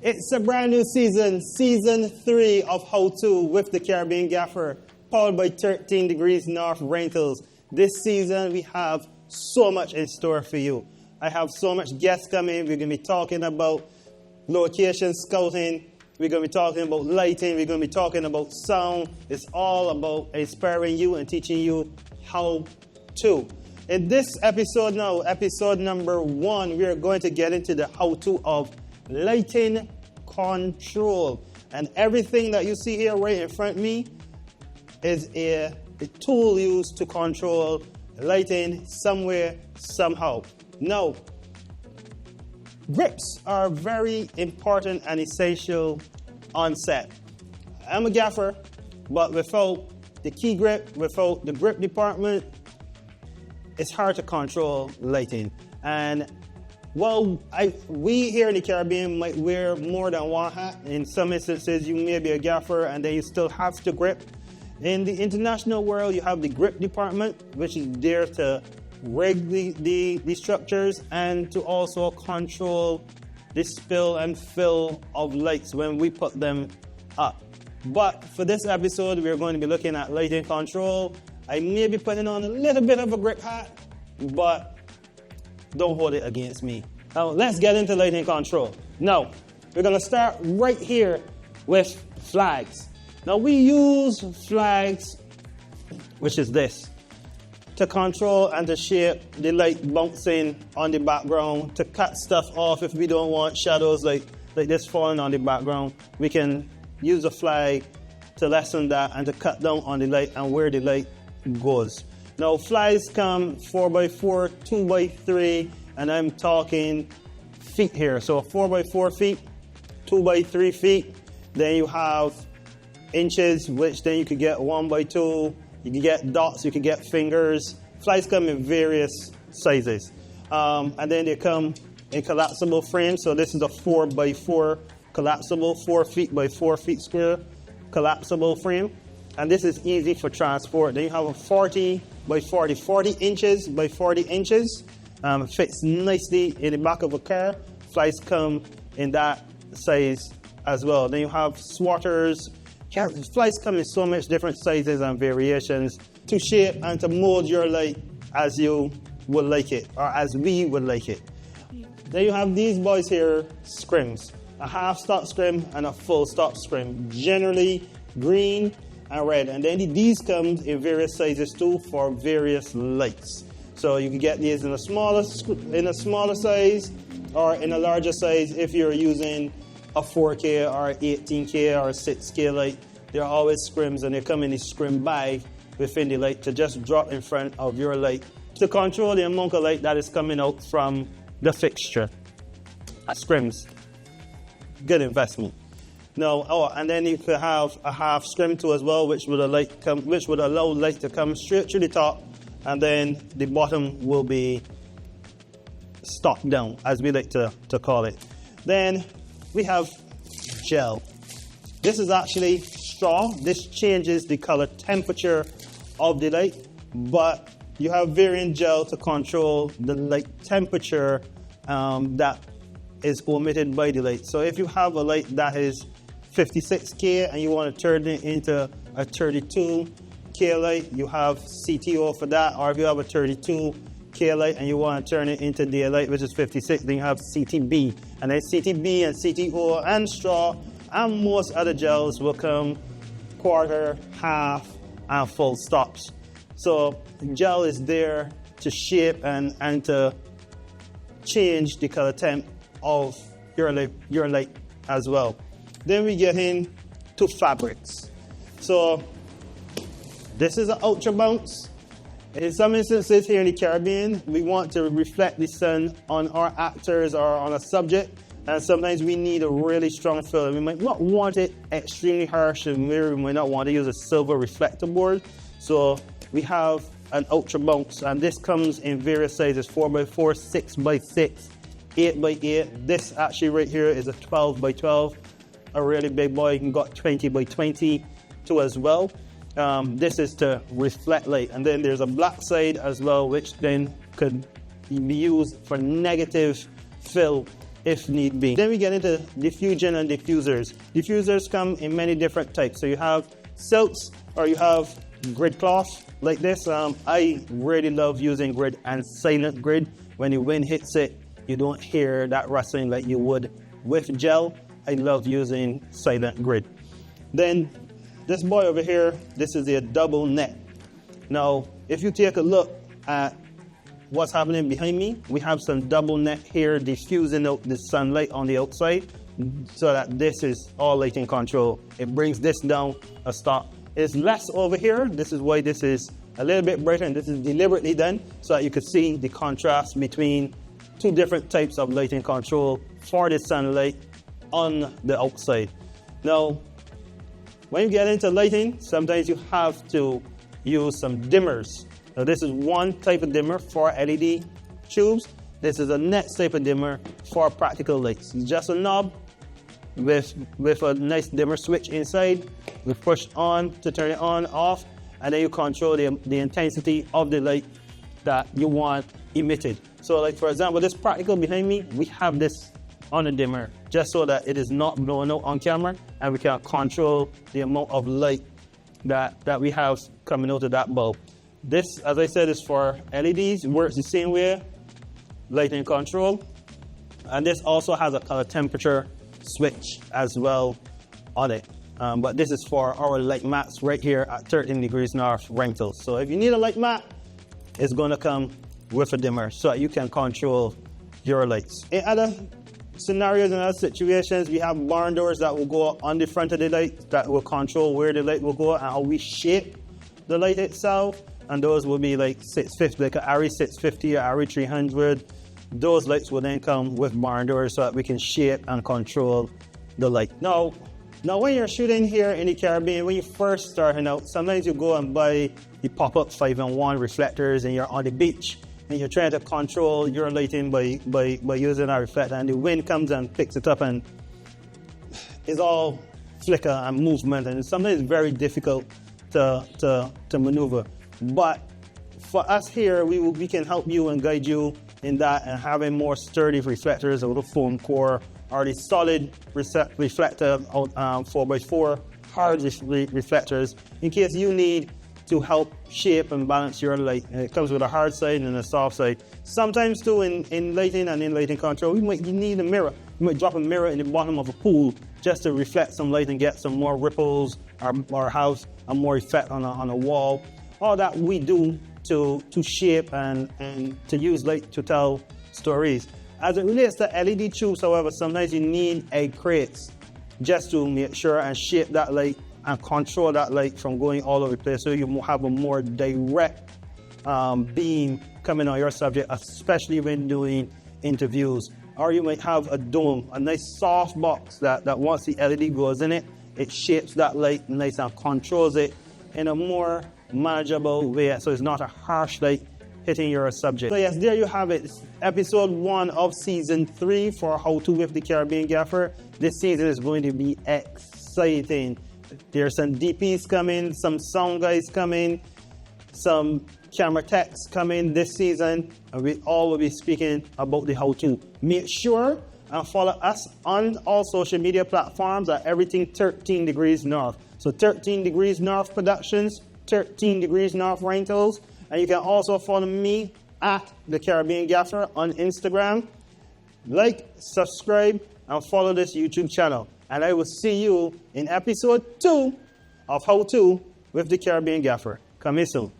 It's a brand new season, season 3 of How To with the Caribbean Gaffer, powered by 13 Degrees North Rentals. This season, we have so much in store for you. I have so much guests coming. We're going to be talking about location scouting. We're going to be talking about lighting. We're going to be talking about sound. It's all about inspiring you and teaching you how to. In this episode now, episode number 1, we are going to get into the how-to of lighting control. And everything that you see here right in front of me is a tool used to control lighting somewhere, somehow. Now, grips are very important and essential on set. I'm a gaffer, but without the key grip, without the grip department, it's hard to control lighting. And well, we here in the Caribbean might wear more than one hat. In some instances, you may be a gaffer and then you still have to grip. In the international world, you have the grip department, which is there to rig the structures and to also control the spill and fill of lights when we put them up. But for this episode, we're going to be looking at lighting control. I may be putting on a little bit of a grip hat, but don't hold it against me. Now, let's get into lighting control. Now, we're going to start right here with flags. Now, we use flags, which is this, to control and to shape the light bouncing on the background, to cut stuff off if we don't want shadows like this falling on the background. We can use a flag to lessen that and to cut down on the light and where the light goes. Now, flags come 4x4, 2x3, and I'm talking feet here. So 4x4 feet, 2x3 feet. Then you have inches, which then you could get 1x2. You can get dots, you can get fingers. Flags come in various sizes. And then they come in collapsible frames. So this is a 4x4 collapsible, 4 feet by 4 feet square collapsible frame. And this is easy for transport. Then you have a 40 by 40, 40 inches by 40 inches. Fits nicely in the back of a car. Flags come in that size as well. Then you have swatters. Flags come in so much different sizes and variations to shape and to mold your light as you would like it, or as we would like it. Then you have these boys here, scrims. A half stop scrim and a full stop scrim. Generally green and red. And then these come in various sizes too for various lights. So you can get these in a smaller size or in a larger size if you're using a 4K or 18K or 6K light. There are always scrims, and they come in the scrim bag within the light to just drop in front of your light to control the amount of light that is coming out from the fixture. Scrims, good investment. Now, and then you could have a half scrim too as well, which would allow light to come straight through the top, and then the bottom will be stopped down, as we like to call it. Then we have gel. This is actually straw. This changes the color temperature of the light, but you have varying gel to control the light temperature that is emitted by the light. So if you have a light that is 56K and you want to turn it into a 32K light, you have CTO for that. Or if you have a 32K light and you want to turn it into daylight, which is 56, then you have CTB. And then CTB and CTO and straw and most other gels will come quarter, half, and full stops. So gel is there to shape and to change the color temp of your light as well. Then we get into fabrics. So this is an ultra bounce. In some instances here in the Caribbean, we want to reflect the sun on our actors or on a subject, and sometimes we need a really strong fill. We might not want it extremely harsh, and we might not want to use a silver reflector board. So we have an ultra bounce, and this comes in various sizes: 4x4, 6x6, 8x8. This actually right here is a 12x12. A really big boy. You can got 20x20 too as well. This is to reflect light, and then there's a black side as well, which then could be used for negative fill if need be. Then we get into diffusion and diffusers. Diffusers come in many different types. So you have silks or you have grid cloth like this. I really love using grid and silent grid. When the wind hits it, you don't hear that rustling like you would with gel. I love using silent grid. Then this boy over here, this is a double net. Now, if you take a look at what's happening behind me, we have some double net here diffusing out the sunlight on the outside so that this is all lighting control. It brings this down a stop. It's less over here. This is why this is a little bit brighter, and this is deliberately done so that you can see the contrast between two different types of lighting control for the sunlight on the outside. Now, when you get into lighting, sometimes you have to use some dimmers. Now, this is one type of dimmer for LED tubes. This is a next type of dimmer for practical lights. It's just a knob with a nice dimmer switch inside. We push on to turn it on, off, and then you control the intensity of the light that you want emitted. So like for example, this practical behind me, we have this on a dimmer just so that it is not blowing out on camera, and we can control the amount of light that we have coming out of that bulb. This, as I said, is for LEDs. It works the same way, lighting control. And this also has a color temperature switch as well on it. But this is for our light mats right here at 13 degrees north rentals. So if you need a light mat, it's going to come with a dimmer so that you can control your lights. In other scenarios and other situations, we have barn doors that will go on the front of the light that will control where the light will go and how we shape the light itself. And those will be like 650, like an ARRI 650 or ARRI 300. Those lights will then come with barn doors so that we can shape and control the light. Now when you're shooting here in the Caribbean, when you're first starting out, sometimes you go and buy the pop-up 5-in-1 reflectors and you're on the beach and you're trying to control your lighting by using a reflector, and the wind comes and picks it up and it's all flicker and movement, and sometimes it's very difficult to maneuver. But for us here, we can help you and guide you in that, and having more sturdy reflectors or the foam core or the solid reflector 4x4 hard reflectors in case you need to help shape and balance your light. And it comes with a hard side and a soft side. Sometimes too in lighting and in lighting control, you need a mirror. You might drop a mirror in the bottom of a pool just to reflect some light and get some more ripples or have a more effect on a wall. All that we do to shape and to use light to tell stories. As it relates to LED tubes, however, sometimes you need egg crates just to make sure and shape that light and control that light from going all over the place so you have a more direct beam coming on your subject, especially when doing interviews. Or you might have a dome, a nice soft box that once the LED goes in it, it shapes that light nice and controls it in a more manageable way, so it's not a harsh light hitting your subject. So yes, there you have it. It's episode 1 of season 3 for How To with the Caribbean Gaffer. This season is going to be exciting. There's some DPs coming, some sound guys coming, some camera techs coming this season, and we all will be speaking about the how to. Make sure and follow us on all social media platforms at everything 13 degrees north. So 13 degrees north productions, 13 degrees north rentals, and you can also follow me at the Caribbean Gaffer on Instagram. Like, subscribe, and follow this YouTube channel. And I will see you in episode 2 of How To with the Caribbean Gaffer. Coming soon.